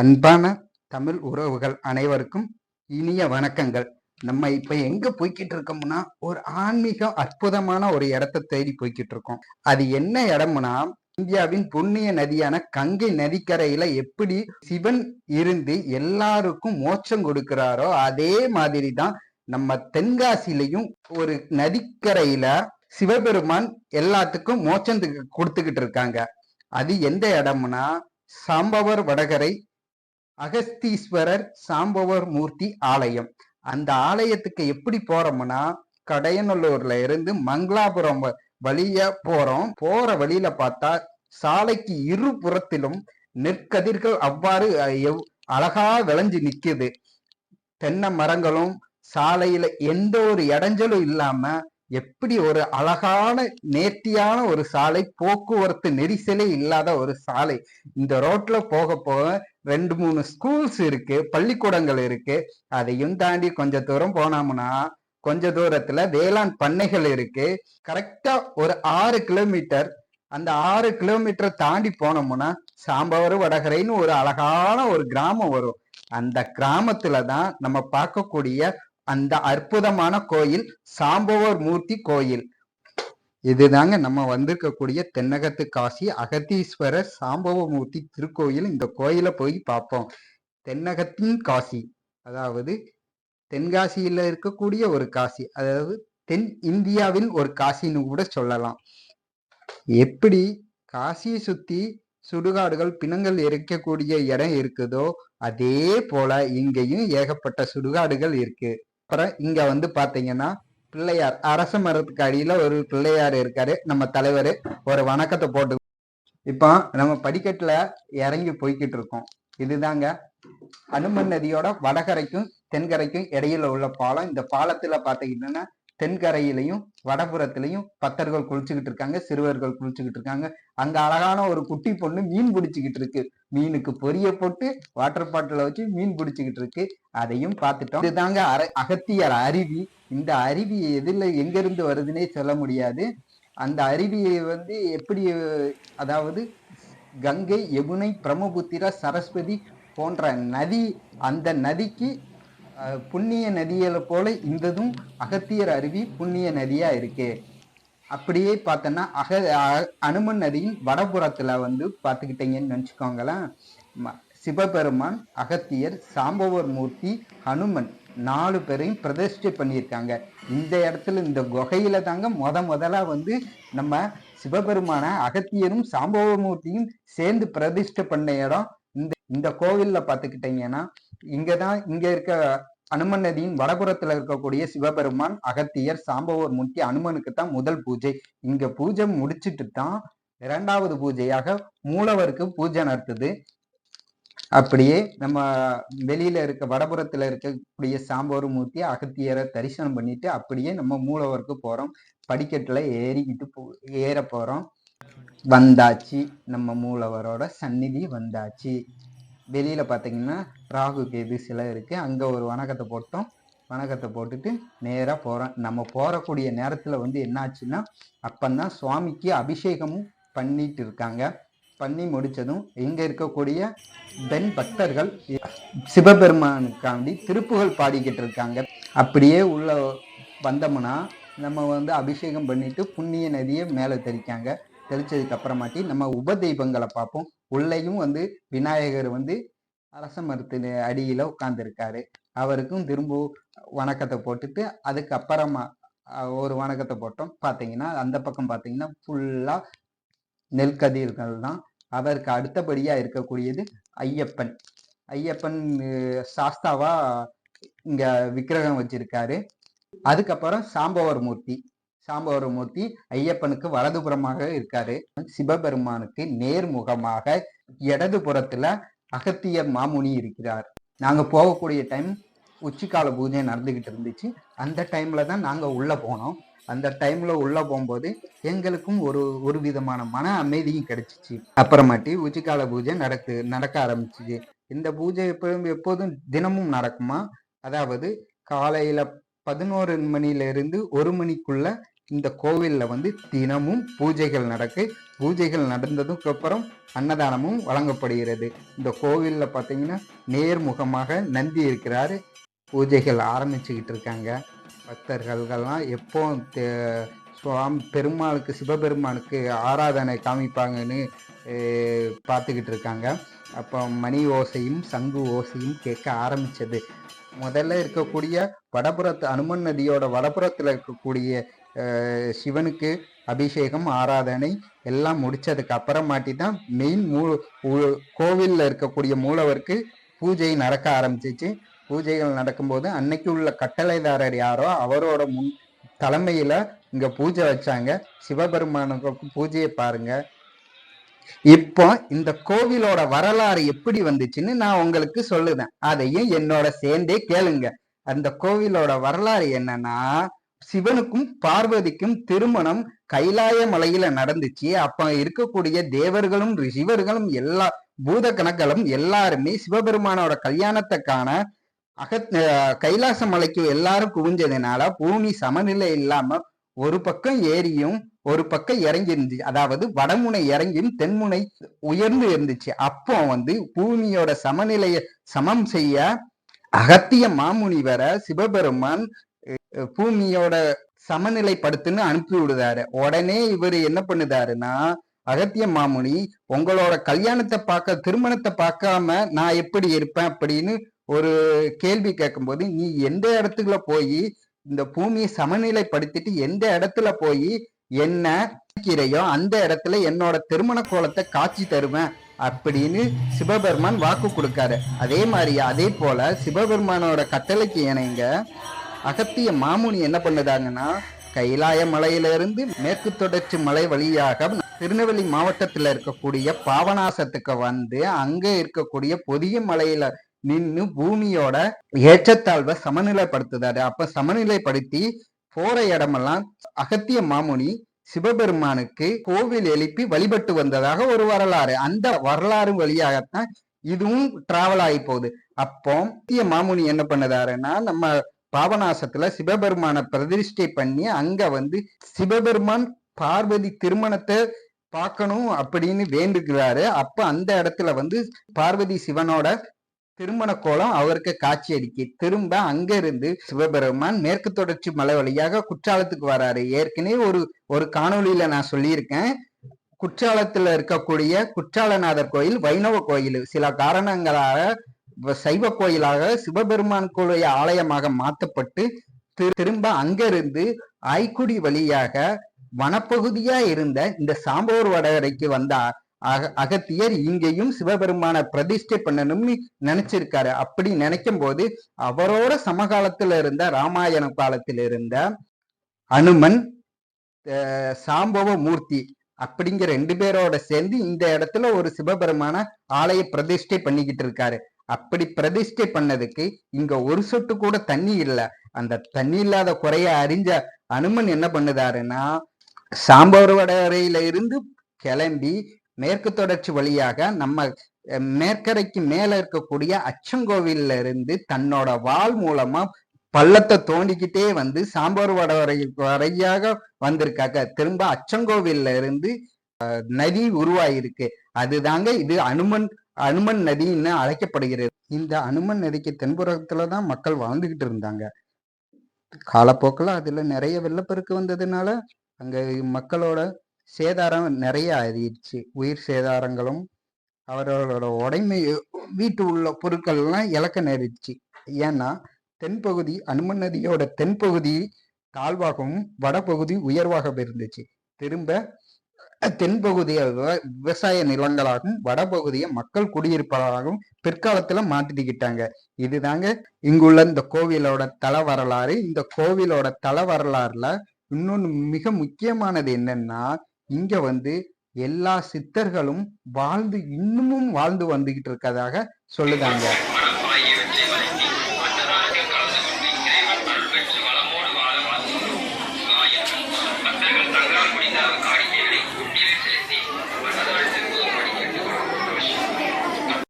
அன்பான தமிழ் உறவுகள் அனைவருக்கும் இனிய வணக்கங்கள். நம்ம இப்ப எங்க போய்கிட்டு இருக்கோம்னா ஒரு ஆன்மீகம் அற்புதமான ஒரு இடத்தை தேடி போய்கிட்டு இருக்கோம். அது என்ன இடம்னா இந்தியாவின் புண்ணிய நதியான கங்கை நதிக்கரையில எப்படி சிவன் இருந்து எல்லாருக்கும் மோட்சம் கொடுக்கிறாரோ அதே மாதிரிதான் நம்ம தென்காசிலையும் ஒரு நதிக்கரையில சிவபெருமான் எல்லாத்துக்கும் மோட்சத்துக்கு கொடுத்துக்கிட்டு இருக்காங்க. அது எந்த இடம்னா சாம்பவர் வடகரை அகஸ்தீஸ்வரர் சாம்பவர் மூர்த்தி ஆலயம். அந்த ஆலயத்துக்கு எப்படி போறோம்னா கடையநல்லூர்ல இருந்து மங்களாபுரம் வழியா போறோம். போற வழியில பார்த்தா சாலைக்கு இரு புறத்திலும் நெற்கதிர்கள் அவ்வாறு அழகா விளைஞ்சு நிக்குது. தென்னை மரங்களும் சாலையில எந்த ஒரு இடைஞ்சலும் இல்லாம எப்படி ஒரு அழகான நேர்த்தியான ஒரு சாலை, போக்குவரத்து நெரிசலே இல்லாத ஒரு சாலை. இந்த ரோட்ல போக போக 2-3 ஸ்கூல்ஸ் இருக்கு, பள்ளிக்கூடங்கள் இருக்கு. அதையும் தாண்டி கொஞ்ச தூரம் போனோம்னா கொஞ்ச தூரத்துல வேளாண் பண்ணைகள் இருக்கு. கரெக்டா ஒரு 6 கிலோமீட்டர், அந்த 6 கிலோமீட்டர் தாண்டி போனோம்னா சாம்பவர் வடகரைன்னு ஒரு அழகான ஒரு கிராமம் வரும். அந்த கிராமத்துலதான் நம்ம பார்க்கக்கூடிய அந்த அற்புதமான கோயில் சாம்பவர் மூர்த்தி கோயில். இதுதாங்க நம்ம வந்திருக்கக்கூடிய தென்னகத்து காசி அகத்தீஸ்வரர் சாம்பவ மூர்த்தி திருக்கோயில். இந்த கோயிலை போய் பார்ப்போம். தென்னகத்தின் காசி, அதாவது தென்காசியில இருக்கக்கூடிய ஒரு காசி, அதாவது தென் இந்தியாவின் ஒரு காசின்னு கூட சொல்லலாம். எப்படி காசியை சுத்தி சுடுகாடுகள் பிணங்கள் எரிக்கக்கூடிய இடம் இருக்குதோ அதே போல இங்கேயும் ஏகப்பட்ட சுடுகாடுகள் இருக்கு. அப்புறம் இங்க வந்து பாத்தீங்கன்னா பிள்ளையார், அரச மரத்துக்கு அடியில ஒரு பிள்ளையார் இருக்காரு. நம்ம தலைவர் ஒரு வணக்கத்தை போட்டு இப்போ நம்ம படிக்கட்டுல இறங்கி போய்கிட்டு இருக்கோம். இதுதாங்க அனுமன் நதியோட வடகரைக்கும் தென்கரைக்கும் இடையில உள்ள பாலம். இந்த பாலத்துல பாத்தீங்கன்னா தென்கரையிலையும் வடபுறத்திலையும் பக்தர்கள் குளிச்சுக்கிட்டு இருக்காங்க, சிறுவர்கள் குளிச்சுக்கிட்டு இருக்காங்க. அங்க அழகான ஒரு குட்டி பொண்ணு மீன் பிடிச்சுக்கிட்டு இருக்கு. மீனுக்கு பொரிய போட்டு வாட்டர் பாட்டில வச்சு மீன் பிடிச்சுக்கிட்டு இருக்கு. அதையும் பார்த்துட்டோம். இதுதாங்க அகத்தியர் அருவி. இந்த அருவி எதுல எங்க இருந்து வருதுன்னே சொல்ல முடியாது. அந்த அருவியை வந்து எப்படி, அதாவது கங்கை, யமுனை, பிரம்மபுத்திரா, சரஸ்வதி போன்ற நதி, அந்த நதிக்கு புண்ணிய நதியில போல இந்ததும் அகத்தியர் அருவி புண்ணிய நதியா இருக்கு. அப்படியே பார்த்தோன்னா அனுமன் நதியின் வடபுறத்துல வந்து பார்த்துக்கிட்டீங்கன்னு நினச்சிக்கோங்களேன். சிவபெருமான், அகத்தியர், சாம்பவர் மூர்த்தி, ஹனுமன் 4 பேரையும் பிரதிஷ்டை பண்ணியிருக்காங்க. இந்த இடத்துல இந்த குகையில தாங்க முதலா வந்து நம்ம சிவபெருமான அகத்தியரும் சாம்பவர் மூர்த்தியும் சேர்ந்து பிரதிஷ்டை பண்ண இடம். இந்த கோவில்ல பார்த்துக்கிட்டீங்கன்னா இங்கதான் இங்க இருக்க அனுமன் நதியின் வடபுறத்துல இருக்கக்கூடிய சிவபெருமான், அகத்தியர், சாம்பவர் மூர்த்தி, அனுமனுக்கு தான் முதல் பூஜை. இங்க பூஜை முடிச்சுட்டு தான் 2வது பூஜையாக மூலவருக்கு பூஜை நடத்துது. அப்படியே நம்ம வெளியில இருக்க வடபுறத்துல இருக்கக்கூடிய சாம்பவர் மூர்த்தி, அகத்தியரை தரிசனம் பண்ணிட்டு அப்படியே நம்ம மூலவருக்கு போறோம். படிக்கட்டுல ஏற போறோம். வந்தாச்சு, நம்ம மூலவரோட சந்நிதி வந்தாச்சு. வெளியில பாத்தீங்கன்னா ராகு கேது சிலை இருக்கு. அங்க ஒரு வணக்கத்தை போட்டோம். வணக்கத்தை போட்டுட்டு நேரா போறோம். நம்ம போறக்கூடிய நேரத்துல வந்து என்னாச்சுன்னா அப்பந்தான் சுவாமிக்கு அபிஷேகமும் பண்ணிட்டு இருக்காங்க. பண்ணி முடிச்சதும் இங்க இருக்கக்கூடிய பெண் பக்தர்கள் சிவபெருமானுக்காண்டி திருப்புகள் பாடிக்கிட்டு இருக்காங்க. அப்படியே உள்ள வந்தோம்னா நம்ம வந்து அபிஷேகம் பண்ணிட்டு புண்ணிய நதியை மேல தெளிக்காங்க. தெளிச்சதுக்கு அப்புறமாட்டி நம்ம உபதெய்வங்களை பார்ப்போம். உள்ளேயும் வந்து விநாயகர் வந்து அரச மரத்து அடியில உட்கார்ந்து இருக்காரு. அவருக்கும் திரும்ப வணக்கத்தை போட்டுட்டு அதுக்கப்புறமா ஒரு வணக்கத்தை போட்டோம். பாத்தீங்கன்னா அந்த பக்கம் பாத்தீங்கன்னா ஃபுல்லா நெல்கதிர்கள் தான். அவருக்கு அடுத்தபடியா இருக்கக்கூடியது ஐயப்பன். ஐயப்பன் சாஸ்தாவா இங்க விக்கிரகம் வச்சிருக்காரு. அதுக்கப்புறம் சாம்பவர் மூர்த்தி. சாம்பவர் மூர்த்தி ஐயப்பனுக்கு வலதுபுறமாக இருக்காரு. சிவபெருமானுக்கு நேர்முகமாக இடது புறத்துல அகத்தியர் மாமுனி இருக்கிறார். நாங்க போகக்கூடிய டைம் உச்சிக்கால பூஜை நடந்துகிட்டு இருந்துச்சு. அந்த டைம்ல தான் நாங்க உள்ள போனோம். அந்த டைம்ல உள்ள போகும்போது எங்களுக்கும் ஒரு விதமான மன அமைதியும் கிடைச்சிச்சு. அப்புறமாட்டி உச்சிக்கால பூஜை நடக்க ஆரம்பிச்சுச்சு. இந்த பூஜை எப்போதும் தினமும் நடக்குமா? அதாவது காலையில 11 மணில இருந்து 1 மணிக்குள்ள இந்த கோவில்ல வந்து தினமும் பூஜைகள் நடக்கு. பூஜைகள் நடந்ததுக்கு அப்புறம் அன்னதானமும் வழங்கப்படுகிறது. இந்த கோவில்ல பார்த்தீங்கன்னா நேர்முகமாக நந்தி இருக்கிறாரு. பூஜைகள் ஆரம்பிச்சுக்கிட்டு இருக்காங்க. பக்தர்கள்லாம் எப்போ பெருமாளுக்கு சிவபெருமானுக்கு ஆராதனை காமிப்பாங்கன்னு பார்த்துக்கிட்டு இருக்காங்க. அப்போ மணி ஓசையும் சங்கு ஓசையும் கேட்க ஆரம்பிச்சது. முதல்ல இருக்கக்கூடிய வடபுறத்து அனுமன் நதியோட வடபுறத்தில் இருக்கக்கூடிய சிவனுக்கு அபிஷேகம் ஆராதனை எல்லாம் முடிச்சதுக்கு அப்புறமாட்டி தான் மெயின் கோவிலில் இருக்கக்கூடிய மூலவருக்கு பூஜை நடக்க ஆரம்பிச்சிச்சு. பூஜைகள் நடக்கும்போது அன்னைக்கு உள்ள கட்டளைதாரர் யாரோ அவரோட தலைமையில இங்க பூஜை வச்சாங்க. சிவபெருமானுக்கு பூஜையை பாருங்க. இப்போ இந்த கோவிலோட வரலாறு எப்படி வந்துச்சுன்னு நான் உங்களுக்கு சொல்லுவேன். அதையும் என்னோட சேர்ந்தே கேளுங்க. அந்த கோவிலோட வரலாறு என்னன்னா, சிவனுக்கும் பார்வதிக்கும் திருமணம் கைலாய மலையில நடந்துச்சு. அப்ப இருக்கக்கூடிய தேவர்களும் ரிஷிவர்களும் எல்லா பூத கணக்களும் எல்லாருமே சிவபெருமானோட கல்யாணத்தை காண கைலாச மலைக்கு எல்லாரும் குவிஞ்சதுனால பூமி சமநிலை இல்லாம ஒரு பக்கம் ஏரியும் ஒரு பக்கம் இறங்கி இருந்துச்சு. அதாவது வடமுனை இறங்கியும் தென்முனை உயர்ந்து இருந்துச்சு. அப்போ வந்து பூமியோட சமநிலையை சமம் செய்ய அகத்திய மாமுனிவரை சிவபெருமான் பூமியோட சமநிலைப்படுத்துன்னு அனுப்பி விடுதாரு. உடனே இவர் என்ன பண்ணுதாருன்னா, அகத்திய மாமுனி உங்களோட கல்யாணத்தை பார்க்க திருமணத்தை பார்க்காம நான் எப்படி இருப்பேன் அப்படின்னு ஒரு கேள்வி கேட்கும்போது, நீ எந்த இடத்துக்குள்ள போய் இந்த பூமியை சமநிலைப்படுத்திட்டு எந்த இடத்துல போய் என்ன நினைக்கிறையோ அந்த இடத்துல என்னோட திருமண கோலத்தை காட்சி தருவேன் அப்படின்னு சிவபெருமான் வாக்கு கொடுக்காரு. அதே போல சிவபெருமானோட கட்டளைக்கு இணைங்க அகத்திய மாமுனி என்ன பண்ணுதாங்கன்னா, கைலாய மலையிலிருந்து மேற்கு தொடர்ச்சி மலை வழியாக திருநெல்வேலி மாவட்டத்துல இருக்கக்கூடிய பாபநாசத்துக்கு வந்து அங்க இருக்கக்கூடிய பொதிய மலையில நின்று பூமியோட ஏற்றத்தாழ்வை சமநிலைப்படுத்துதாரு. அப்ப சமநிலைப்படுத்தி போற இடமெல்லாம் அகத்திய மாமுனி சிவபெருமானுக்கு கோவில் எழுப்பி வழிபட்டு வந்ததாக ஒரு வரலாறு. அந்த வரலாறு வழியாகத்தான் இதுவும் டிராவல் ஆகி போகுது. அப்போ அகத்திய மாமுனி என்ன பண்ணதாருன்னா, நம்ம பாபநாசத்துல சிவபெருமான பிரதிஷ்டை பண்ணி அங்க வந்து சிவபெருமான் பார்வதி திருமணத்தை பார்க்கணும் அப்படின்னு வேண்டுகிறாரு. அப்ப அந்த இடத்துல வந்து பார்வதி சிவனோட திருமண கோலம் அவருக்கு காட்சி அளிக்கு. திரும்ப அங்க இருந்து சிவபெருமான் மேற்கு தொடர்ச்சி மலை வழியாக குற்றாலத்துக்கு வராரு. ஏற்கனவே ஒரு காணொலியில நான் சொல்லியிருக்கேன். குற்றாலத்துல இருக்கக்கூடிய குற்றாலநாதர் கோயில் வைணவ கோயில் சில காரணங்களாக சைவ கோயிலாக சிவபெருமான் கோயில் ஆலயமாக மாற்றப்பட்டு திரும்ப அங்கிருந்து ஆய்க்குடி வழியாக வனப்பகுதியா இருந்த இந்த சாம்போர் வடகரைக்கு வந்த அகத்தியர் இங்கேயும் சிவபெருமான பிரதிஷ்டை பண்ணணும்னு நினைச்சிருக்காரு. அப்படி நினைக்கும் போது அவரோட சமகாலத்துல இருந்த ராமாயண காலத்தில் இருந்த அனுமன் சாம்பவ மூர்த்தி அப்படிங்கிற 2 பேரோட சேர்ந்து இந்த இடத்துல ஒரு சிவபெருமான ஆலய பிரதிஷ்டை பண்ணிக்கிட்டு இருக்காரு. அப்படி பிரதிஷ்டை பண்ணதுக்கு இங்க ஒரு சொட்டு கூட தண்ணி இல்லை. அந்த தண்ணி இல்லாத குறைய அறிஞ்ச அனுமன் என்ன பண்ணுதாருன்னா, சாம்பவர் வடகரையில இருந்து கிளம்பி மேற்கு தொடர்ச்சி வழியாக நம்ம மேற்கரைக்கு மேல இருக்கக்கூடிய அச்சங்கோவில்ல இருந்து தன்னோட வாள் மூலமா பள்ளத்தை தோண்டிக்கிட்டே வந்து சாம்பவர் வரையாக வந்திருக்காங்க. திரும்ப அச்சங்கோவில்ல இருந்து நதி உருவாயிருக்கு. அதுதாங்க இது அனுமன் நதின்னு அழைக்கப்படுகிறது. இந்த அனுமன் நதிக்கு தென்புறத்துலதான் மக்கள் வாழ்ந்துகிட்டு இருந்தாங்க. காலப்போக்கில் அதுல நிறைய வெள்ளப்பெருக்கு வந்ததுனால அங்க மக்களோட சேதாரம் நிறைய ஆயிடுச்சு. உயிர் சேதாரங்களும் அவர்களோட உடைமை வீட்டு உள்ள பொருட்கள் எல்லாம் இழக்க நேரிடுச்சு. ஏன்னா தென்பகுதி அனுமன் நதியோட தென்பகுதி தாழ்வாகவும் வடபகுதி உயர்வாக இருந்துச்சு. திரும்ப தென்பகுதிய விவசாய நிலங்களாகவும் வடபகுதியை மக்கள் குடியிருப்பதாகவும் பிற்காலத்துல மாத்திக்கிட்டாங்க. இதுதாங்க இங்குள்ள இந்த கோவிலோட தல வரலாறு. இந்த கோவிலோட தல வரலாறுல இன்னொன்னு மிக முக்கியமானது என்னன்னா, இங்க வந்து எல்லா சித்தர்களும் இன்னமும் வாழ்ந்து வந்துகிட்டு இருக்கதாக சொல்லுதாங்க.